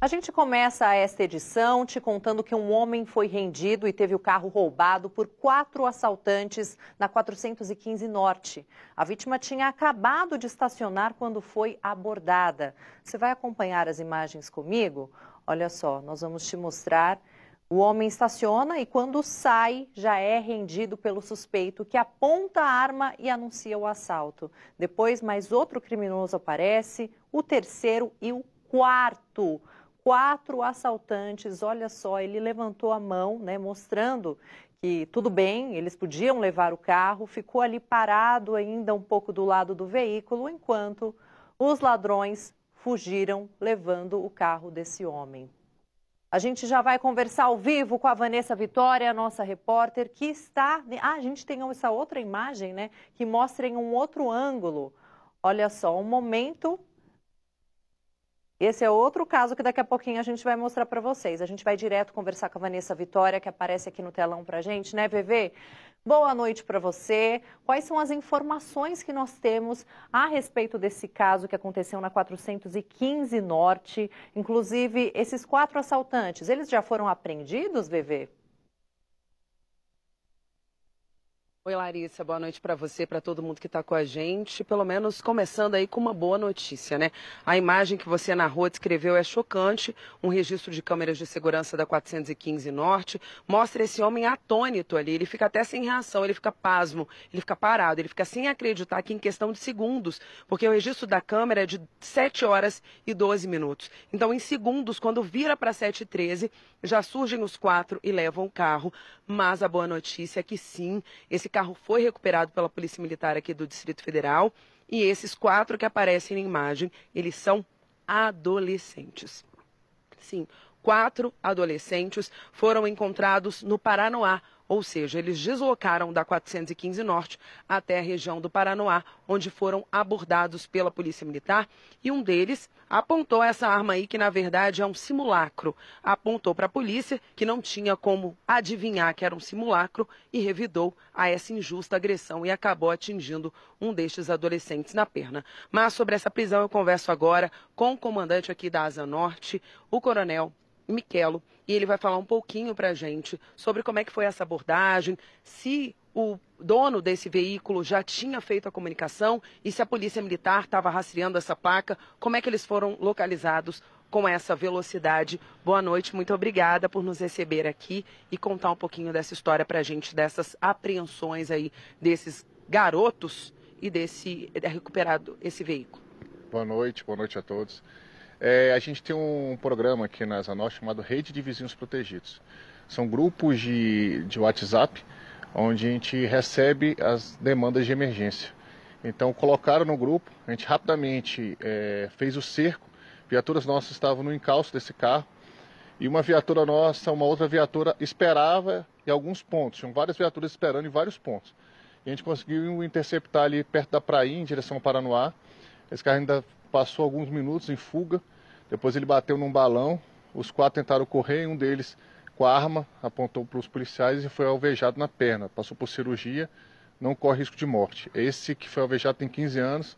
A gente começa esta edição te contando que um homem foi rendido e teve o carro roubado por 4 assaltantes na 415 Norte. A vítima tinha acabado de estacionar quando foi abordada. Você vai acompanhar as imagens comigo? Olha só, nós vamos te mostrar. O homem estaciona e quando sai já é rendido pelo suspeito que aponta a arma e anuncia o assalto. Depois mais outro criminoso aparece, o terceiro e o quarto. 4 assaltantes, olha só, ele levantou a mão, né, mostrando que tudo bem, eles podiam levar o carro, ficou ali parado ainda um pouco do lado do veículo, enquanto os ladrões fugiram levando o carro desse homem. A gente já vai conversar ao vivo com a Vanessa Vitória, nossa repórter, que está... a gente tem essa outra imagem, né, que mostra em um outro ângulo. Olha só, um momento... Esse é outro caso que daqui a pouquinho a gente vai mostrar para vocês. A gente vai direto conversar com a Vanessa Vitória, que aparece aqui no telão para a gente, né, VV? Boa noite para você. Quais são as informações que nós temos a respeito desse caso que aconteceu na 415 Norte? Inclusive, esses 4 assaltantes, eles já foram apreendidos, VV? Oi, Larissa, boa noite para você, para todo mundo que está com a gente. Pelo menos começando aí com uma boa notícia, né? A imagem que você narrou, descreveu, é chocante. Um registro de câmeras de segurança da 415 Norte mostra esse homem atônito ali. Ele fica até sem reação, ele fica pasmo, ele fica parado, ele fica sem acreditar que em questão de segundos, porque o registro da câmera é de 7 horas e 12 minutos. Então, em segundos, quando vira para 7h13, já surgem os 4 e levam o carro. Mas a boa notícia é que sim, esse carro foi recuperado pela Polícia Militar aqui do Distrito Federal e esses 4 que aparecem na imagem, eles são adolescentes. Sim, 4 adolescentes foram encontrados no Paranoá, ou seja, eles deslocaram da 415 Norte até a região do Paranoá, onde foram abordados pela Polícia Militar e um deles apontou essa arma aí, que na verdade é um simulacro. Apontou para a polícia, que não tinha como adivinhar que era um simulacro, e revidou a essa injusta agressão e acabou atingindo um destes adolescentes na perna. Mas sobre essa prisão eu converso agora com o comandante aqui da Asa Norte, o coronel Miquelo, e ele vai falar um pouquinho para a gente sobre como é que foi essa abordagem, se o dono desse veículo já tinha feito a comunicação e se a Polícia Militar estava rastreando essa placa, como é que eles foram localizados com essa velocidade. Boa noite, muito obrigada por nos receber aqui e contar um pouquinho dessa história para a gente, dessas apreensões aí desses garotos e desse recuperado esse veículo. Boa noite a todos. A gente tem um programa aqui na Asa Norte chamado Rede de Vizinhos Protegidos. São grupos de WhatsApp onde a gente recebe as demandas de emergência. Então colocaram no grupo, a gente rapidamente fez o cerco, viaturas nossas estavam no encalço desse carro e uma viatura nossa, uma outra viatura esperava em alguns pontos, tinham várias viaturas esperando em vários pontos. E a gente conseguiu interceptar ali perto da praia, em direção ao Paranoá. Esse carro ainda passou alguns minutos em fuga, depois ele bateu num balão, os 4 tentaram correr, um deles com a arma apontou para os policiais e foi alvejado na perna, passou por cirurgia, não corre risco de morte. Esse que foi alvejado tem 15 anos,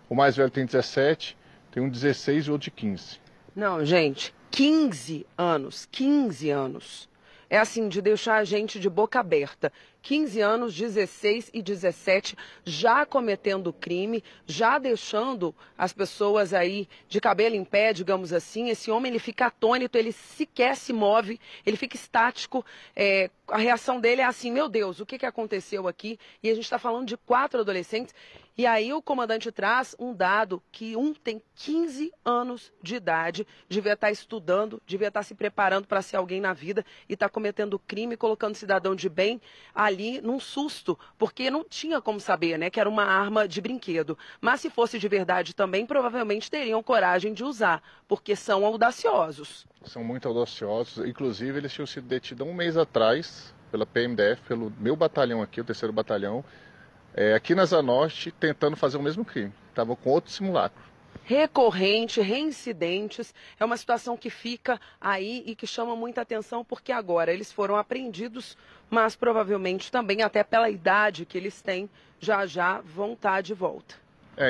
o mais velho tem 17, tem um 16 e outro de 15. Não, gente, 15 anos, 15 anos. É assim, de deixar a gente de boca aberta. 15 anos, 16 e 17, já cometendo crime, já deixando as pessoas aí de cabelo em pé, digamos assim. Esse homem, ele fica atônito, ele sequer se move, ele fica estático. A reação dele é assim, meu Deus, o que aconteceu aqui? E a gente está falando de 4 adolescentes. E aí o comandante traz um dado que um tem 15 anos de idade, devia estar estudando, devia estar se preparando para ser alguém na vida e está cometendo crime, colocando cidadão de bem ali num susto, porque não tinha como saber, né, que era uma arma de brinquedo. Mas se fosse de verdade também, provavelmente teriam coragem de usar, porque são audaciosos. São muito audaciosos, inclusive eles tinham sido detidos há um mês atrás pela PMDF, pelo meu batalhão aqui, o 3º Batalhão, aqui na Asa Norte, tentando fazer o mesmo crime. Estavam com outro simulacro. Recorrente, reincidentes, é uma situação que fica aí e que chama muita atenção porque agora eles foram apreendidos, mas provavelmente também até pela idade que eles têm, já vão estar de volta.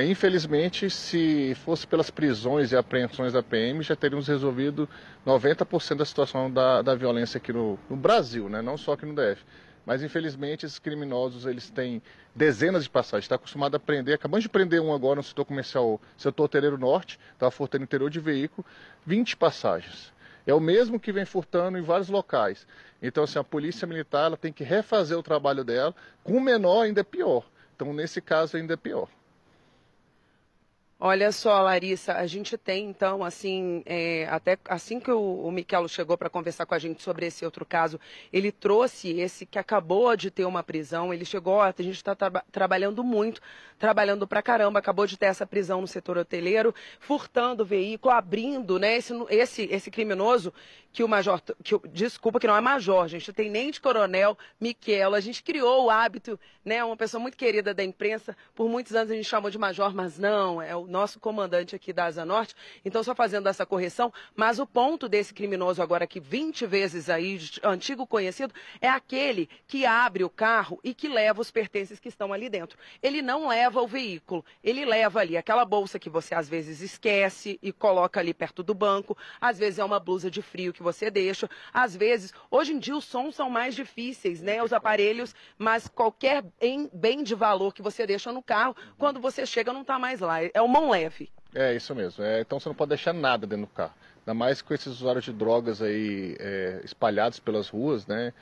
Infelizmente, se fosse pelas prisões e apreensões da PM, já teríamos resolvido 90% da situação da violência aqui no Brasil, né? Não só aqui no DF. Mas, infelizmente, esses criminosos, eles têm dezenas de passagens. Está acostumado a prender. Acabamos de prender um agora no setor comercial, setor hoteleiro norte, estava furtando interior de veículo, 20 passagens. É o mesmo que vem furtando em vários locais. Então, assim, a polícia militar ela tem que refazer o trabalho dela. Com o menor ainda é pior. Então, nesse caso, ainda é pior. Olha só, Larissa, a gente tem, então, assim, até assim que o Michelo chegou para conversar com a gente sobre esse outro caso, ele trouxe esse que acabou de ter uma prisão, ele chegou, a gente está trabalhando muito, trabalhando pra caramba, acabou de ter essa prisão no setor hoteleiro, furtando o veículo, abrindo, né, esse criminoso, que o major, desculpa, que não é major, a gente tem nem de coronel, Michelo, a gente criou o hábito, né, uma pessoa muito querida da imprensa, por muitos anos a gente chamou de major, mas não, é o nosso comandante aqui da Asa Norte, então só fazendo essa correção, mas o ponto desse criminoso agora que 20 vezes aí, antigo conhecido, é aquele que abre o carro e que leva os pertences que estão ali dentro. Ele não leva o veículo, ele leva ali aquela bolsa que você às vezes esquece e coloca ali perto do banco, às vezes é uma blusa de frio que você deixa, às vezes, hoje em dia os sons são mais difíceis, né, os aparelhos, mas qualquer bem de valor que você deixa no carro, quando você chega não está mais lá, é o mão leve. É isso mesmo, então você não pode deixar nada dentro do carro, ainda mais com esses usuários de drogas aí espalhados pelas ruas, né?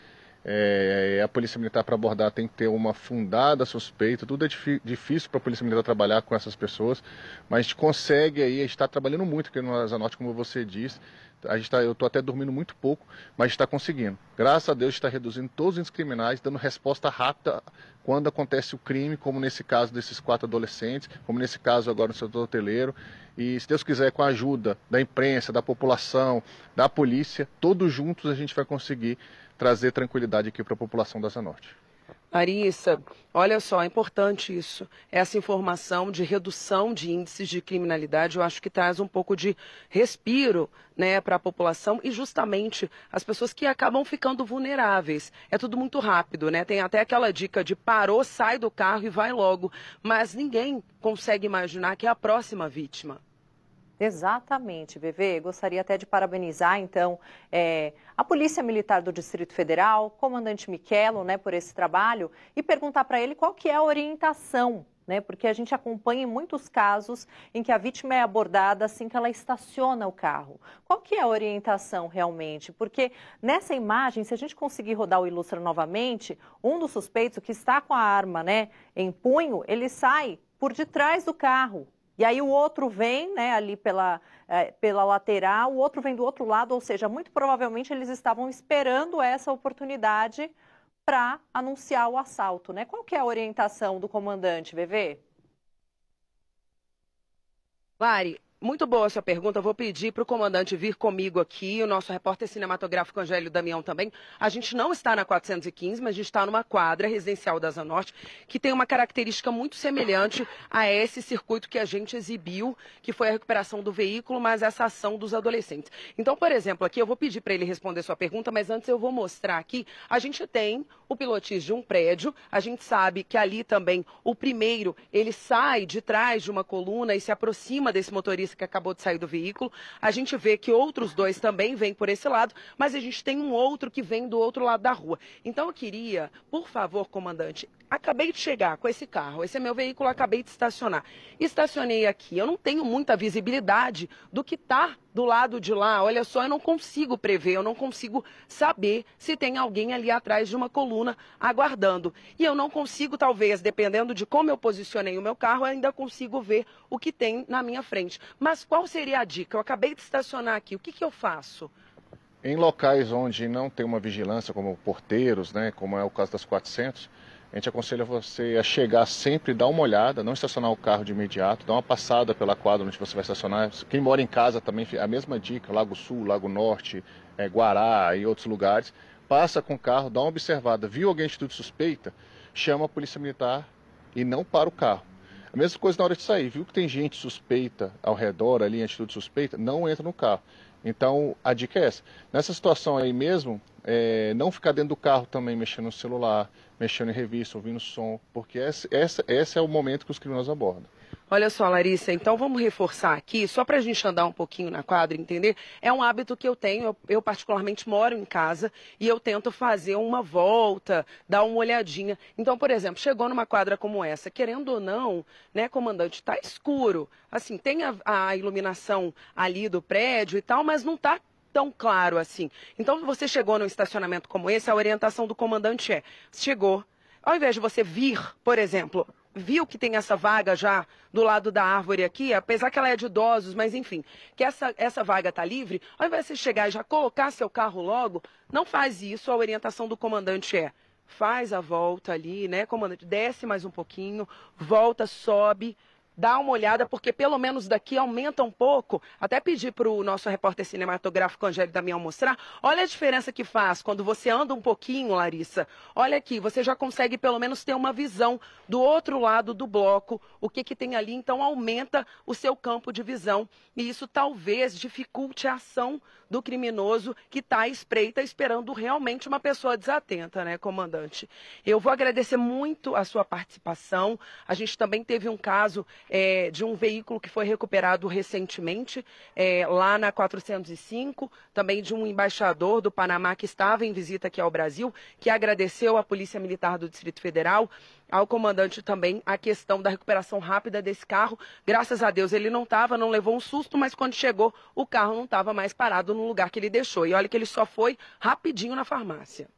A polícia militar para abordar tem que ter uma fundada suspeita, tudo é difícil para a polícia militar trabalhar com essas pessoas, mas a gente consegue aí, a gente está trabalhando muito aqui no Asa Norte, como você disse, eu estou até dormindo muito pouco, mas a gente está conseguindo. Graças a Deus está reduzindo todos os índices criminais, dando resposta rápida quando acontece o crime, como nesse caso desses 4 adolescentes, como nesse caso agora no setor hoteleiro. E se Deus quiser, com a ajuda da imprensa, da população, da polícia, todos juntos a gente vai conseguir trazer tranquilidade aqui para a população da Asa Norte. Larissa, olha só, é importante isso, essa informação de redução de índices de criminalidade, eu acho que traz um pouco de respiro, né, para a população e justamente as pessoas que acabam ficando vulneráveis. É tudo muito rápido, né? Tem até aquela dica de parou, sai do carro e vai logo, mas ninguém consegue imaginar que é a próxima vítima. Exatamente, Bebê. Gostaria até de parabenizar, então, a Polícia Militar do Distrito Federal, comandante Michelo, né, por esse trabalho, e perguntar para ele qual que é a orientação, né, porque a gente acompanha em muitos casos em que a vítima é abordada assim que ela estaciona o carro. Qual que é a orientação realmente? Porque nessa imagem, se a gente conseguir rodar o Ilustra novamente, um dos suspeitos que está com a arma, né, em punho, ele sai por detrás do carro. E aí o outro vem, né, ali pela lateral, o outro vem do outro lado, ou seja, muito provavelmente eles estavam esperando essa oportunidade para anunciar o assalto, né? Qual que é a orientação do comandante, Bebê? Lari, muito boa a sua pergunta. Eu vou pedir para o comandante vir comigo aqui, o nosso repórter cinematográfico Angélio Damião também. A gente não está na 415, mas a gente está numa quadra residencial da Asa Norte, que tem uma característica muito semelhante a esse circuito que a gente exibiu, que foi a recuperação do veículo, mas essa ação dos adolescentes. Então, por exemplo, aqui eu vou pedir para ele responder sua pergunta, mas antes eu vou mostrar aqui, a gente tem o pilotis de um prédio, a gente sabe que ali também o primeiro, ele sai de trás de uma coluna e se aproxima desse motorista que acabou de sair do veículo. A gente vê que outros 2 também vêm por esse lado, mas a gente tem um outro que vem do outro lado da rua. Então eu queria, por favor, comandante, acabei de chegar com esse carro, esse é meu veículo, acabei de estacionar. Estacionei aqui, eu não tenho muita visibilidade do que está do lado de lá. Olha só, eu não consigo prever, eu não consigo saber se tem alguém ali atrás de uma coluna aguardando. E eu não consigo, talvez, dependendo de como eu posicionei o meu carro, eu ainda consigo ver o que tem na minha frente. Mas qual seria a dica? Eu acabei de estacionar aqui, o que eu faço? Em locais onde não tem uma vigilância, como porteiros, né, como é o caso das 400, a gente aconselha você a chegar sempre, dar uma olhada, não estacionar o carro de imediato, dar uma passada pela quadra onde você vai estacionar. Quem mora em casa também, a mesma dica, Lago Sul, Lago Norte, Guará e outros lugares, passa com o carro, dá uma observada, viu alguém de atitude suspeita, chama a polícia militar e não para o carro. A mesma coisa na hora de sair, viu que tem gente suspeita ao redor ali, em atitude suspeita, não entra no carro. Então, a dica é essa. Nessa situação aí mesmo, não ficar dentro do carro também mexendo no celular, mexendo em revista, ouvindo som, porque esse é o momento que os criminosos abordam. Olha só, Larissa, então vamos reforçar aqui, só para a gente andar um pouquinho na quadra, entender? É um hábito que eu tenho, eu particularmente moro em casa e eu tento fazer uma volta, dar uma olhadinha. Então, por exemplo, chegou numa quadra como essa, querendo ou não, né, comandante, está escuro. Assim, tem a iluminação ali do prédio e tal, mas não está tão claro assim. Então, você chegou num estacionamento como esse, a orientação do comandante chegou, ao invés de você vir, por exemplo, viu que tem essa vaga já do lado da árvore aqui, apesar que ela é de idosos, mas enfim, que essa vaga está livre, ao invés de você chegar e já colocar seu carro logo, não faz isso, a orientação do comandante faz a volta ali, né, comandante, desce mais um pouquinho, volta, sobe, dá uma olhada, porque pelo menos daqui aumenta um pouco. Até pedir para o nosso repórter cinematográfico Angélico Damião mostrar. Olha a diferença que faz quando você anda um pouquinho, Larissa. Olha aqui, você já consegue pelo menos ter uma visão do outro lado do bloco, o que tem ali, então aumenta o seu campo de visão. E isso talvez dificulte a ação do criminoso que está à espreita, esperando realmente uma pessoa desatenta, né, comandante? Eu vou agradecer muito a sua participação. A gente também teve um caso de um veículo que foi recuperado recentemente, lá na 405, também de um embaixador do Panamá que estava em visita aqui ao Brasil, que agradeceu à Polícia Militar do Distrito Federal, ao comandante também, a questão da recuperação rápida desse carro. Graças a Deus ele não levou um susto, mas quando chegou o carro não estava mais parado no lugar que ele deixou. E olha que ele só foi rapidinho na farmácia.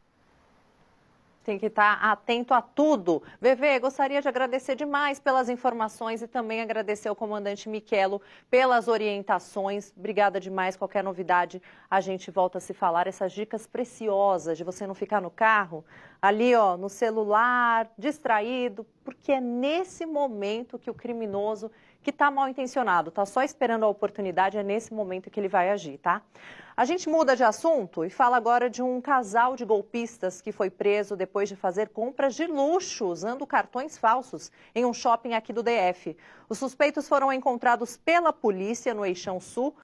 Tem que estar atento a tudo. VV, gostaria de agradecer demais pelas informações e também agradecer ao comandante Miquelo pelas orientações. Obrigada demais. Qualquer novidade, a gente volta a se falar. Essas dicas preciosas de você não ficar no carro, ali ó, no celular, distraído, porque é nesse momento que o criminoso, que está mal intencionado, está só esperando a oportunidade, é nesse momento que ele vai agir, tá? A gente muda de assunto e fala agora de um casal de golpistas que foi preso depois de fazer compras de luxo usando cartões falsos em um shopping aqui do DF. Os suspeitos foram encontrados pela polícia no Eixão Sul,